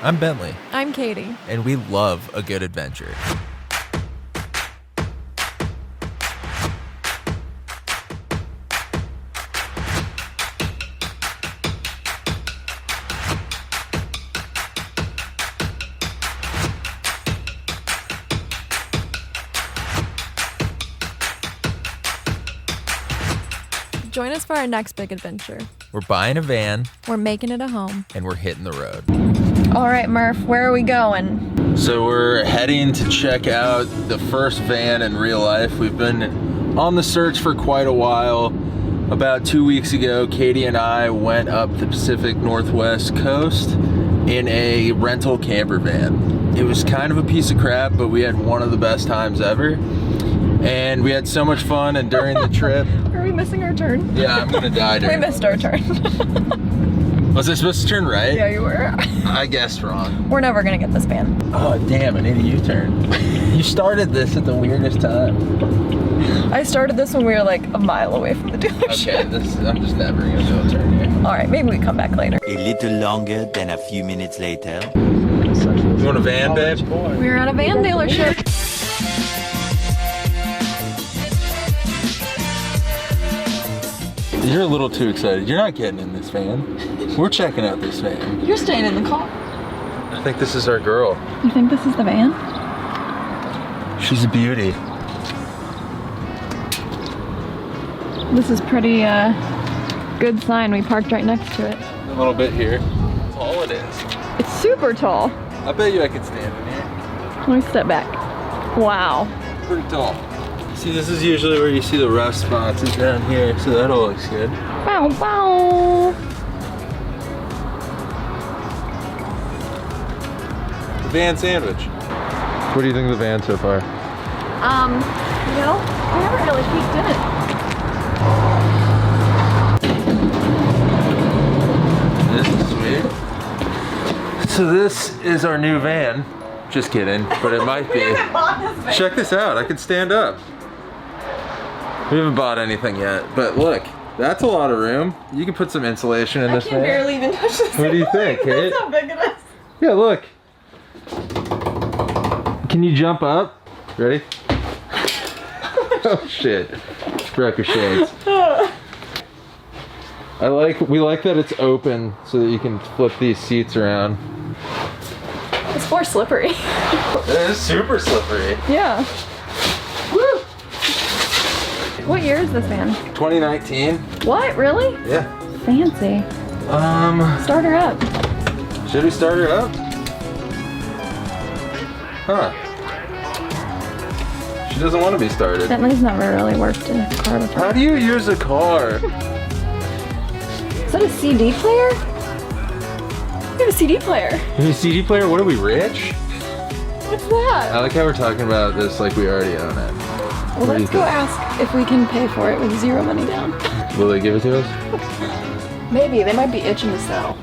I'm Bentley. I'm Katie. And we love a good adventure. Join us for our next big adventure. We're buying a van. We're making it a home. And we're hitting the road. All right, Murph, where are we going? So we're heading to check out the first van in real life. We've been on the search for quite a while. About 2 weeks ago, Katie and I went up the Pacific Northwest coast in a rental camper van. It was kind of a piece of crap, but we had one of the best times ever. And we had so much fun, and during the trip... Are we missing our turn? Yeah, I'm gonna die during We missed our turn. Was I supposed to turn right? Yeah, you were. I guessed wrong. We're never gonna get this van. Oh, damn, I need a U-turn. You started this at the weirdest time. I started this when we were like a mile away from the dealership. Okay, I'm just never gonna do a turn here. All right, maybe we come back later. A little longer than a few minutes later. You want a van, babe? We're at a van dealership. You're a little too excited. You're not getting in this van. We're checking out this van. You're staying in the car. I think this is our girl. You think this is the van? She's a beauty. This is pretty good sign. We parked right next to it. A little bit here. That's all it is. It's super tall. I bet you I could stand in here. Let me step back. Wow. Pretty tall. See, this is usually where you see the rough spots is down here, so that all looks good. Bow, bow. The van sandwich. What do you think of the van so far? You know, I haven't really peeked in it. This is sweet. So this is our new van. Just kidding, but it might be. Check this out, I can stand up. We haven't bought anything yet, but look, that's a lot of room. You can put some insulation in this van. I can barely even touch this. What do you think, Kate? That's how big it is. Yeah, look. Can you jump up? Ready? Oh shit, broke your shades. We like that it's open so that you can flip these seats around. It's more slippery. It is super slippery. Yeah. Woo! What year is this van? 2019. What, really? Yeah. Fancy. Start her up. Should we start her up? Huh. She doesn't want to be started. Bentley's never really worked in a car before. How do you use a car? Is that a CD player? We have a CD player. You have a CD player? What are we, rich? What's that? I like how we're talking about this like we already own it. Well, let's go ask if we can pay for it with zero money down. Will they give it to us? Maybe. They might be itching to sell.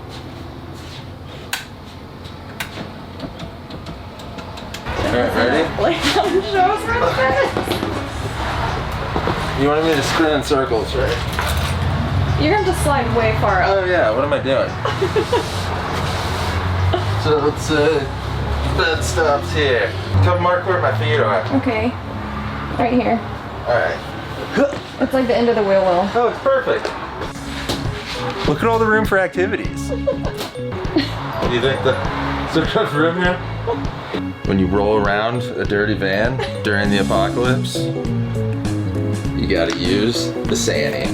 Alright, ready? Lay down and show us where the bed is. You wanted me to spin in circles, right? You're going to slide way far up. Oh yeah, what am I doing? So let's, bed stops here. Come mark where my feet are. Okay. Right here. Alright. It's like the end of the wheel well. Oh, it's perfect. Look at all the room for activities. Do you think there's enough room here? When you roll around a dirty van during the apocalypse, you gotta use the Sandy.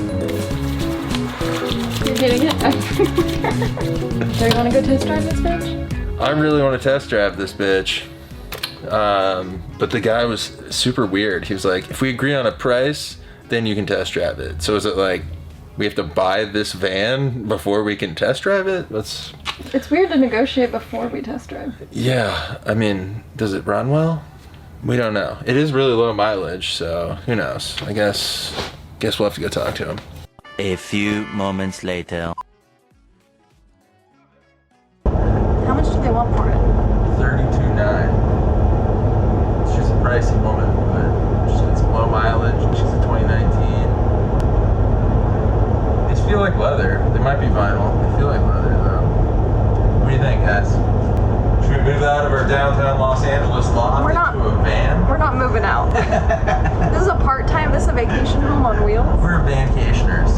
You're getting it? Do you want to go test drive this bitch? I really want to test drive this bitch. But the guy was super weird. He was like, if we agree on a price, then you can test drive it. So is it like, we have to buy this van before we can test drive it? It's weird to negotiate before we test drive. Yeah, I mean, does it run well? We don't know. It is really low mileage, so who knows? I guess we'll have to go talk to him. A few moments later. How much do they want for it? $32,900. She's a pricey woman, but it's low mileage. She's a 2019. These feel like leather. They might be vinyl. They feel like leather though. What do you think, guys? out of our downtown Los Angeles loft into a van. We're not moving out. This is a part-time, this is a vacation home on wheels. We're vacationers.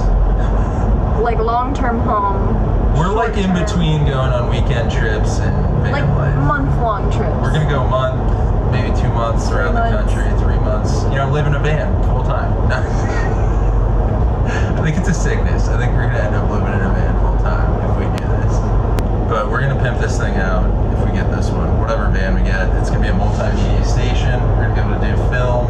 Like long-term home. We're like in between going on weekend trips and van Like life. month-long trips. We're gonna go a month, maybe 2 months around the country, 3 months. You know, live in a van full time. I think it's a sickness. I think we're gonna end up living in a van full time if we do this. But we're gonna pimp this thing out if we get this one. Whatever van we get, it's gonna be a multimedia station. We're gonna be able to do film,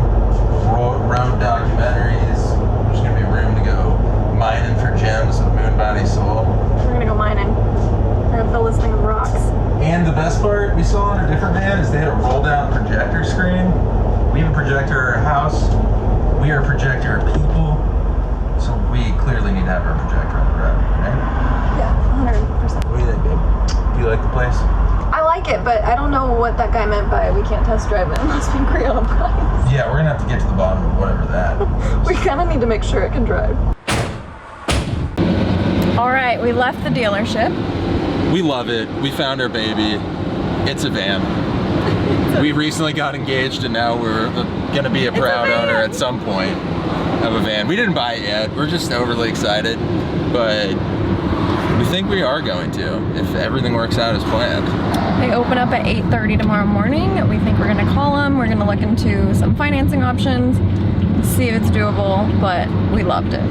road documentaries. There's gonna be room to go mining for gems of moon body soul. We're gonna go mining. We're gonna fill this thing with rocks. And the best part we saw in a different van is they had a roll down projector screen. We have a projector at our house. We are a projector at people. So we clearly need to have our projector on the road, right? Yeah, 100%. What do you think, babe? Do you like the place? I like it, but I don't know what that guy meant by we can't test drive it unless we agree on a price. Yeah, we're gonna have to get to the bottom of whatever that is. We kind of need to make sure it can drive. All right, we left the dealership. We love it. We found our baby. It's a van. We recently got engaged and now we're gonna be a proud owner at some point of a van. We didn't buy it yet. We're just overly excited, but we think we are going to if everything works out as planned. They open up at 8:30 tomorrow morning. We think we're gonna call them. We're gonna look into some financing options, see if it's doable, but we loved it.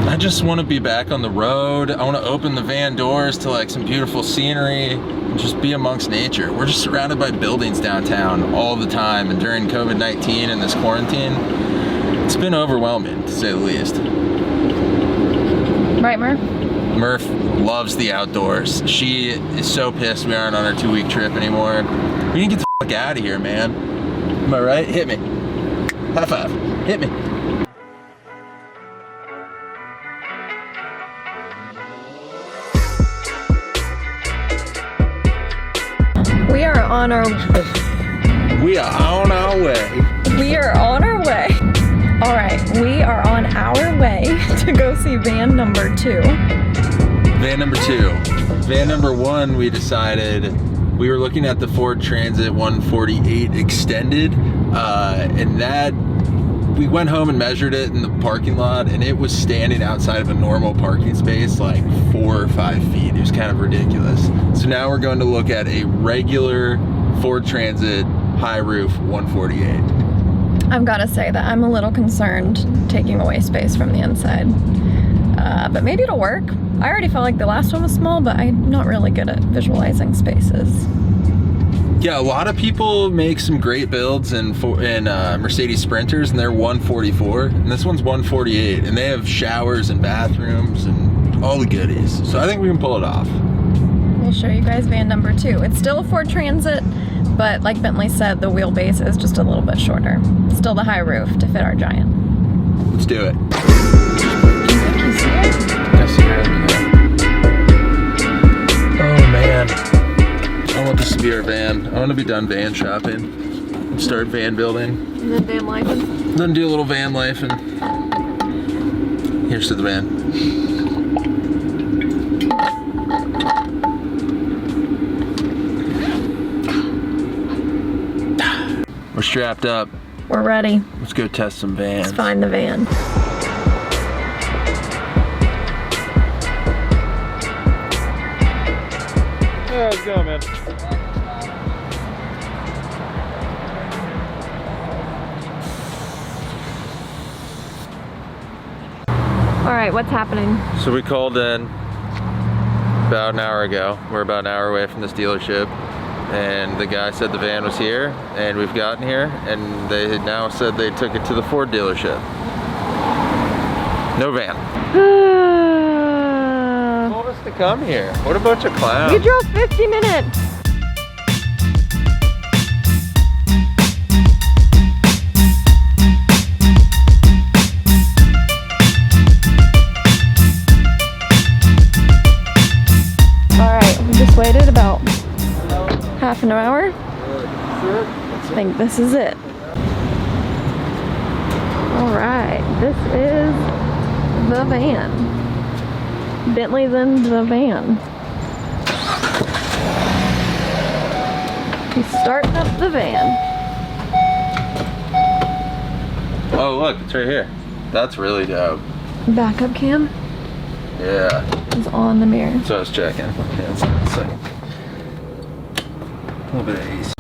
I just want to be back on the road. I want to open the van doors to like some beautiful scenery and just be amongst nature. We're just surrounded by buildings downtown all the time, and during COVID-19 and this quarantine, it's been overwhelming to say the least. Right, Murph? Murph loves the outdoors. She is so pissed we aren't on our 2-week trip anymore. We need to get the fuck out of here, man. Am I right? Hit me. High five. Hit me. We are on our We are on our way. We are on our way. All right, we are on our way to go see van number 2. Van number 2. Van number 1, we decided we were looking at the Ford Transit 148 extended, and that we went home and measured it in the parking lot, and it was standing outside of a normal parking space like 4 or 5 feet. It was kind of ridiculous. So now we're going to look at a regular Ford Transit high roof 148. I've got to say that I'm a little concerned taking away space from the inside, but maybe it'll work. I already felt like the last one was small, but I'm not really good at visualizing spaces. Yeah, a lot of people make some great builds in Mercedes Sprinters, and they're 144, and this one's 148, and they have showers and bathrooms and all the goodies. So I think we can pull it off. We'll show you guys van number 2. It's still a Ford Transit, but like Bentley said, the wheelbase is just a little bit shorter. Still the high roof to fit our Giant. Let's do it. Can you see it? I see her. Oh man. I want this to be our van. I want to be done van shopping. Start van building. And then van lifing. Then do a little van life, and here's to the van. We're strapped up. We're ready. Let's go test some vans. Let's find the van. Yeah, let's go, man. All right, what's happening? So we called in about an hour ago. We're about an hour away from this dealership, and the guy said the van was here, and we've gotten here, and they now said they took it to the Ford dealership. No van. Told us to come here. What a bunch of clowns. We drove 50 minutes. Waited about half an hour. I think this is it. All right, this is the van. Bentley's in the van. He's starting up the van. Oh, look, it's right here. That's really dope. Backup cam Yeah. is on the mirror. So I was checking. Yeah, it's like a little bit of AC.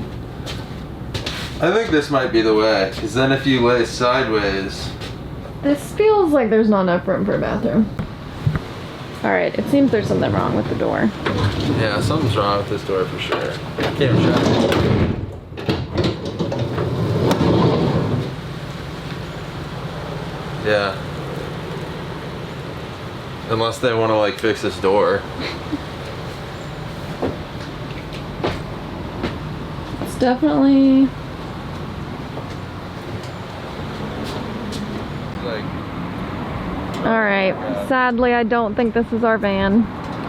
I think this might be the way, because then if you lay sideways. This feels like there's not enough room for a bathroom. Alright, it seems there's something wrong with the door. Yeah, something's wrong with this door for sure. Can't even shut it. Yeah. Unless they want to like fix this door. It's definitely... Like, Alright, sadly I don't think this is our van.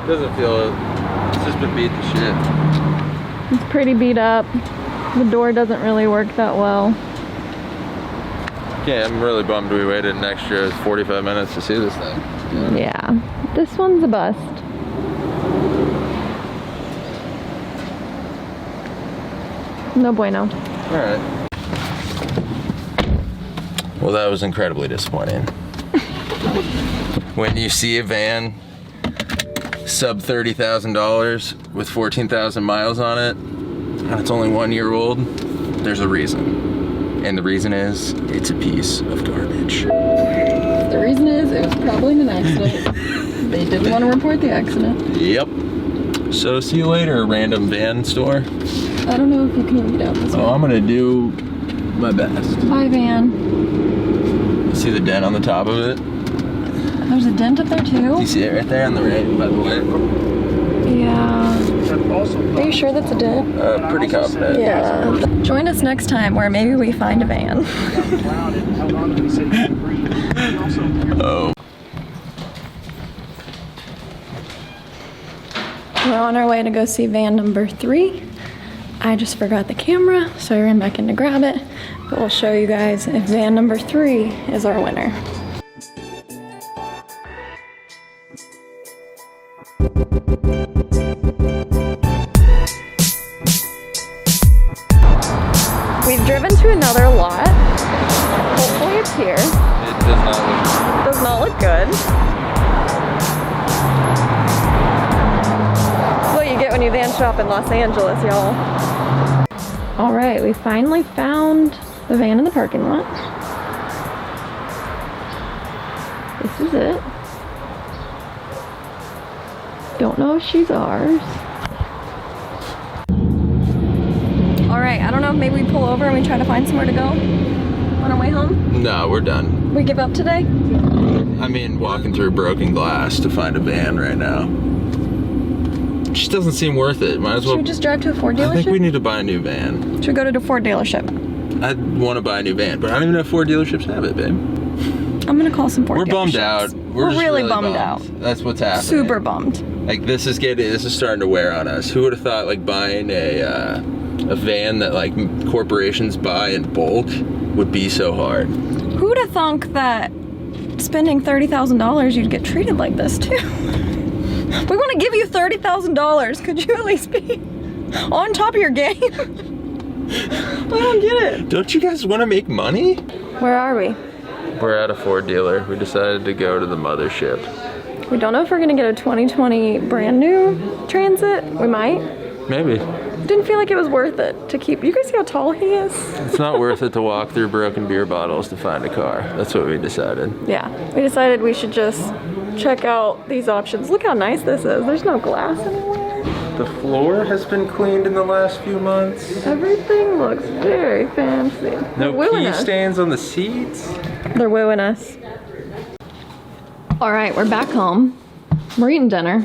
doesn't feel it. It's just been beat to shit. It's pretty beat up. The door doesn't really work that well. Yeah, I'm really bummed we waited an extra 45 minutes to see this thing. Yeah, this one's a bust. No bueno. Alright. Well, that was incredibly disappointing. When you see a van sub $30,000 with 14,000 miles on it, and it's only 1 year old, there's a reason. And the reason is, it's a piece of garbage. The reason is, it was probably in an accident. They didn't want to report the accident. Yep. So see you later, random van store. I don't know if you can even get out this way. Oh, I'm gonna do my best. Bye, van. See the dent on the top of it? There's a dent up there Do too? you see it right there on the right, by the way? Yeah. Are you sure that's a dent? Pretty confident. Yeah. Join us next time where maybe we find a van. Oh. We're on our way to go see van number 3. I just forgot the camera, so I ran back in to grab it. But we'll show you guys if van number 3 is our winner. We've driven to another lot. Hopefully it's here. It Does not look good. That's what you get when you van shop in Los Angeles, y'all. All right, we finally found the van in the parking lot. This is it. Don't know if she's ours. All right, I don't know if maybe we pull over and we try to find somewhere to go on our way home. No, we're done. We give up today? I mean, walking through broken glass to find a van right now. Just doesn't seem worth it. Might as well. Should we just drive to a Ford dealership? I think we need to buy a new van. Should we go to the Ford dealership? I want to buy a new van, but I don't even know if Ford dealerships have it, babe. I'm gonna call some Ford We're bummed dealerships. out. We're just really bummed out. That's what's happening. Super bummed. Like this is starting to wear on us. Who would have thought like buying a van that like corporations buy in bulk would be so hard? Who would have thunk that spending $30,000 you'd get treated like this too? We want to give you $30,000. Could you at least be on top of your game? I don't get it. Don't you guys want to make money? Where are we? We're at a Ford dealer. We decided to go to the mothership. We don't know if we're gonna get a 2020 brand new Transit. We might. Maybe. Didn't feel like it was worth it to keep. You guys see how tall he is? It's not worth it to walk through broken beer bottles to find a car. That's what we decided. Yeah, we decided we should just check out these options. Look how nice this is. There's no glass anywhere. The floor has been cleaned in the last few months. Everything looks very fancy. No They're wooing key us. stands on the seats. They're wooing us. All right, we're back home. We're eating dinner.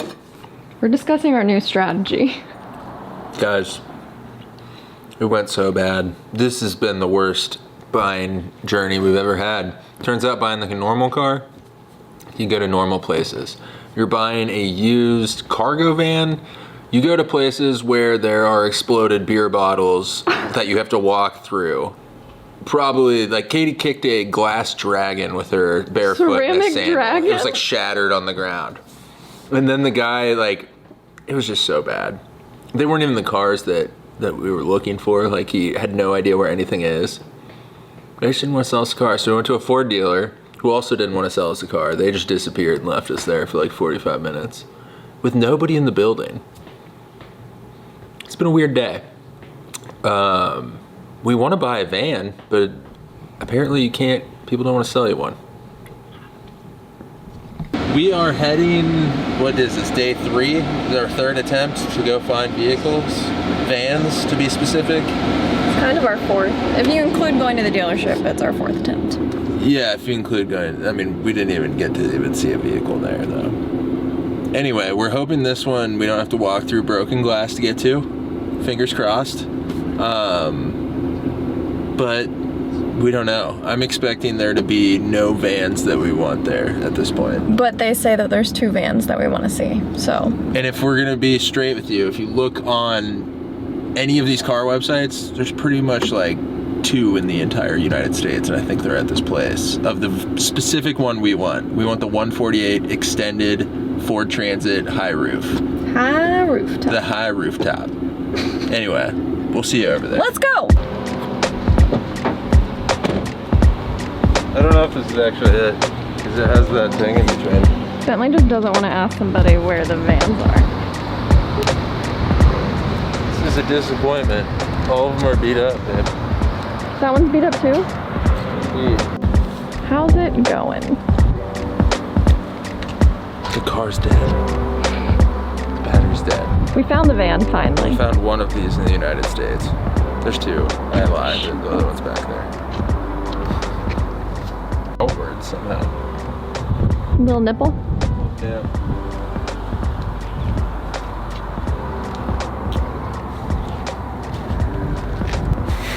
We're discussing our new strategy. Guys, it went so bad. This has been the worst buying journey we've ever had. Turns out buying like a normal car, you go to normal places. You're buying a used cargo van, you go to places where there are exploded beer bottles that you have to walk through. Probably, like Katie kicked a glass dragon with her barefoot in a Ceramic sandal. dragon? It was like shattered on the ground. And then the guy, like, it was just so bad. They weren't even the cars that that we were looking for. Like, he had no idea where anything is. They just didn't want to sell us a car, so we went to a Ford dealer who also didn't want to sell us a car. They just disappeared and left us there for like 45 minutes with nobody in the building. It's been a weird day. We want to buy a van, but apparently you can't. People don't want to sell you one. We are heading, what is this, day 3? This is our 3rd attempt to go find vehicles, vans to be specific. It's kind of our 4th. If you include going to the dealership, it's our 4th attempt. Yeah, if you include going, I mean, we didn't even get to even see a vehicle there though. Anyway, we're hoping this one we don't have to walk through broken glass to get to. Fingers crossed. But we don't know. I'm expecting there to be no vans that we want there at this point. But they say that there's 2 vans that we want to see, so. And if we're gonna be straight with you, if you look on any of these car websites, there's pretty much like 2 in the entire United States, and I think they're at this place. Of the specific one we want. We want the 148 extended Ford Transit high roof. High rooftop. The high rooftop. Anyway, we'll see you over there. Let's go! I don't know if this is actually it, because it has that thing in between. Bentley just doesn't want to ask somebody where the vans are. This is a disappointment. All of them are beat up, babe. That one's beat up too? Yeah. How's it going? The car's dead. The battery's dead. We found the van finally. We found one of these in the United States. There's 2. I lied. The other one's back there. Outward somehow. Little nipple? Yeah.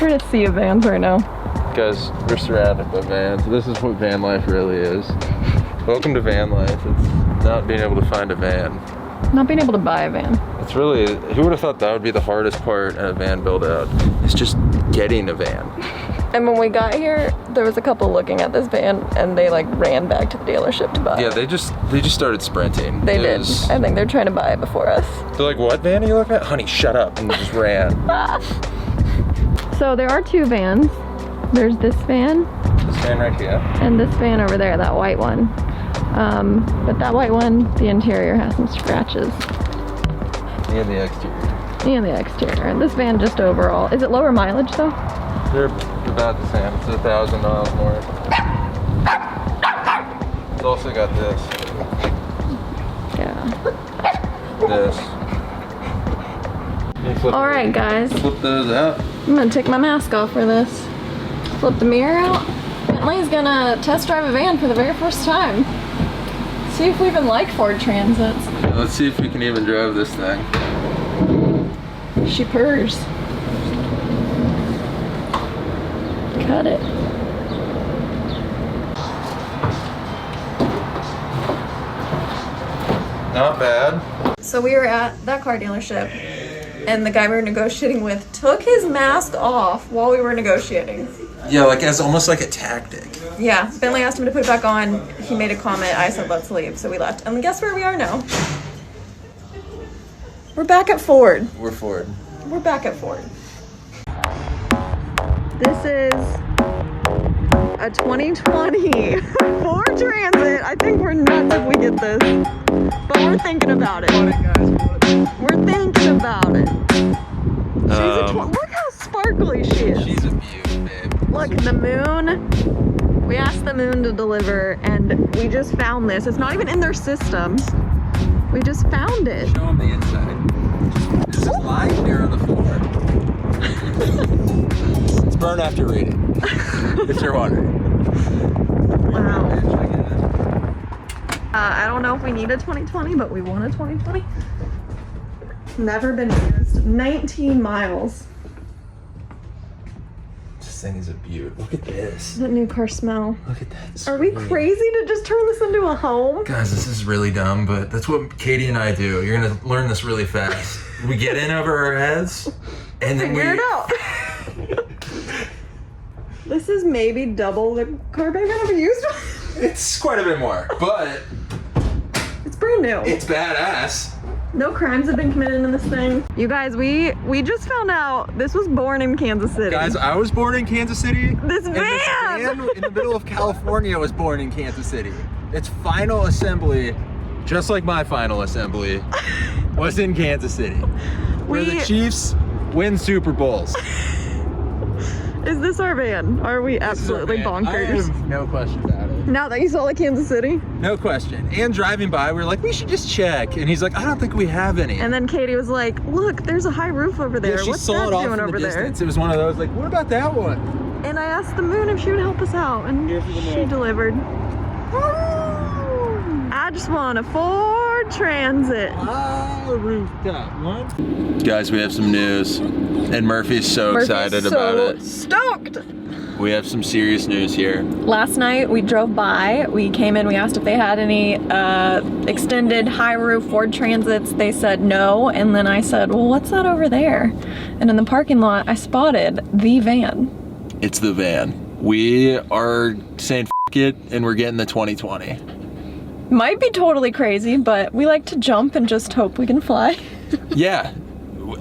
We're at a sea of vans right now. Guys, we're surrounded by vans. This is what van life really is. Welcome to van life. It's not being able to find a van. Not being able to buy a van. It's really, who would have thought that would be the hardest part in a van build out? It's just getting a van. And when we got here, there was a couple looking at this van and they like ran back to the dealership to buy it. Yeah, they just started sprinting. They did. I think they're trying to buy it before us. They're like, what van are you looking at? Honey, shut up. And they just ran. So there are 2 vans. There's this van. This van right here. And this van over there, that white one. But that white one, the interior has some scratches. And the exterior. And the exterior. And this van just overall. Is it lower mileage though? They're about the same. It's 1,000 miles more. It's also got this. Yeah. This. Alright guys. Flip those out. I'm gonna take my mask off for this. Flip the mirror out. Bentley's gonna test drive a van for the very first time. See if we even like Ford Transits. Let's see if we can even drive this thing. She purrs. Cut it. Not bad. So we were at that car dealership and the guy we were negotiating with took his mask off while we were negotiating. Yeah, like as almost like a tactic. Yeah, Bentley asked him to put it back on. He made a comment. I said, let's leave. So we left. And guess where we are now? We're back at Ford. We're Ford. We're back at Ford. This is a 2020 Ford Transit. I think we're nuts if we get this. But we're thinking about it. We're thinking about it. Look how sparkly she is. She's a beaut, babe. Look, the moon. We asked the moon to deliver and we just found this. It's not even in their systems. We just found it. Show them the inside. This is lying there on the floor. It's burn after reading. If you're wondering. Wow. I don't know if we need a 2020, but we want a 2020. Never been used. 19 miles. This thing is a beaut. Look at this. That new car smell. Look at that. Are we crazy to just turn this into a home? Guys, this is really dumb, but that's what Kaitee and I do. You're gonna learn this really fast. We get in over our heads, and then Figure it out. This is maybe double the car payment of a used one. It's quite a bit more, but It's brand new. it's badass. No crimes have been committed in this thing. You guys, we just found out this was born in Kansas City. Guys, I was born in Kansas City. This van! This van in the middle of California was born in Kansas City. Its final assembly, just like my final assembly, was in Kansas City. Where the Chiefs win Super Bowls. Is this our van? Are we absolutely bonkers? I have no question about it. Now that you saw like Kansas City? No question. And driving by, we were like, we should just check. And he's like, I don't think we have any. And then Katie was like, look, there's a high roof over there. Yeah, she What's saw that it off doing in over the there? distance. It was one of those, like, what about that one? And I asked the moon if she would help us out, and she delivered. I just want a Ford Transit. Oh, rooftop one. Guys, we have some news. And Murphy's so excited about it. Stoked! We have some serious news here. Last night we drove by, we came in, we asked if they had any extended high roof Ford Transits. They said no, and then I said, well, what's that over there? And in the parking lot, I spotted the van. It's the van. We are saying f it, and we're getting the 2020. Might be totally crazy, but we like to jump and just hope we can fly. Yeah.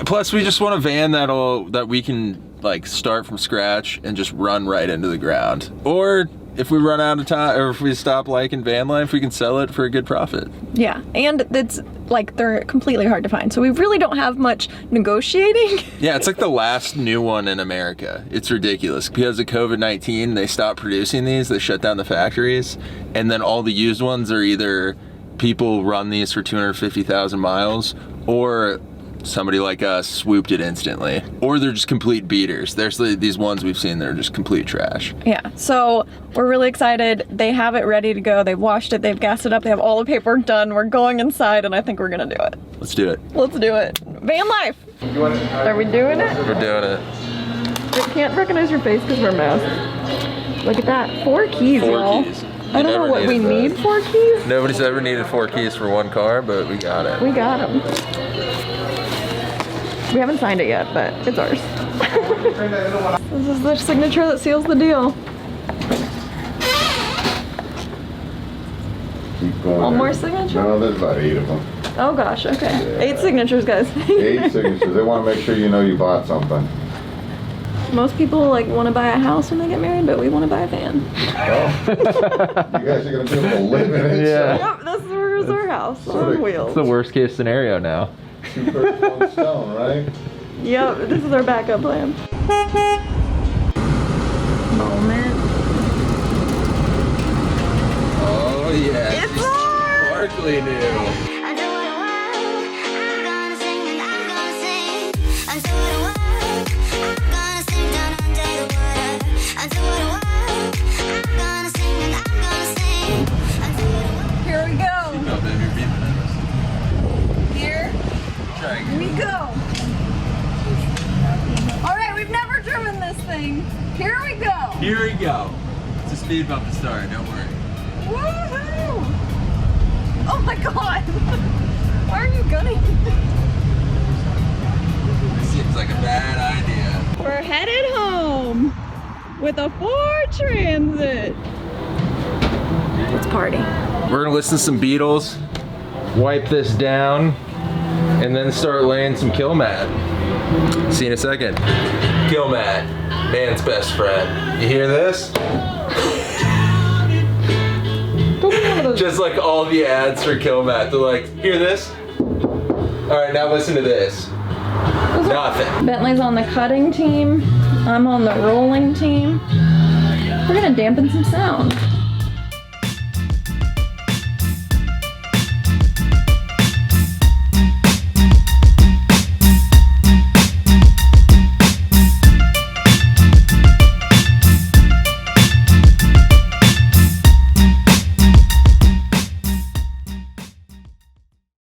Plus, we just want a van that we can like start from scratch and just run right into the ground. Or if we run out of time, or if we stop liking van life, we can sell it for a good profit. Yeah, and it's like they're completely hard to find, so we really don't have much negotiating. Yeah, it's like the last new one in America. It's ridiculous. Because of COVID-19, they stopped producing these, they shut down the factories, and then all the used ones are either people run these for 250,000 miles, or somebody like us swooped it instantly, or they're just complete beaters. There's these ones we've seen that are just complete trash. Yeah, so we're really excited. They have it ready to go. They've washed it, they've gassed it up, they have all the paperwork done. We're going inside, and I think we're gonna do it. Let's do it. Let's do it. Van life. Are we doing it? We're doing it. I can't recognize your face because we're masked. Look at that. 4 keys, y'all. Keys. I don't know what we need 4 keys. Nobody's ever needed 4 keys for one car, but we got it. We got them. We haven't signed it yet, but it's ours. This is the signature that seals the deal. Keep going. One there. more signature? No, there's about 8 of them. Oh gosh, okay. Yeah. 8 signatures, guys. 8 signatures. They want to make sure you know you bought something. Most people like want to buy a house when they get married, but we want to buy a van. Oh. You guys are going to be able to live in it. Yeah. Yep, this is our house on wheels. It's the worst case scenario now. 2 birds, 1 stone, right? Yep, this is our backup plan. Moment. Oh yeah. It's ours! Sparkly new. Here we go. Here we go. All right, we've never driven this thing. Here we go. Here we go. It's a speed bump to start, don't worry. Woohoo! Oh my god. Why are you gunning? This seems like a bad idea. We're headed home with a Ford Transit. Let's party. We're gonna listen to some Beatles, wipe this down, and then start laying some kill mat. See you in a second. Kill mat, man's best friend. You hear this? Just like all the ads for kill mat. They're like, hear this? All right, now listen to this. Nothing. Bentley's on the cutting team. I'm on the rolling team. We're gonna dampen some sound.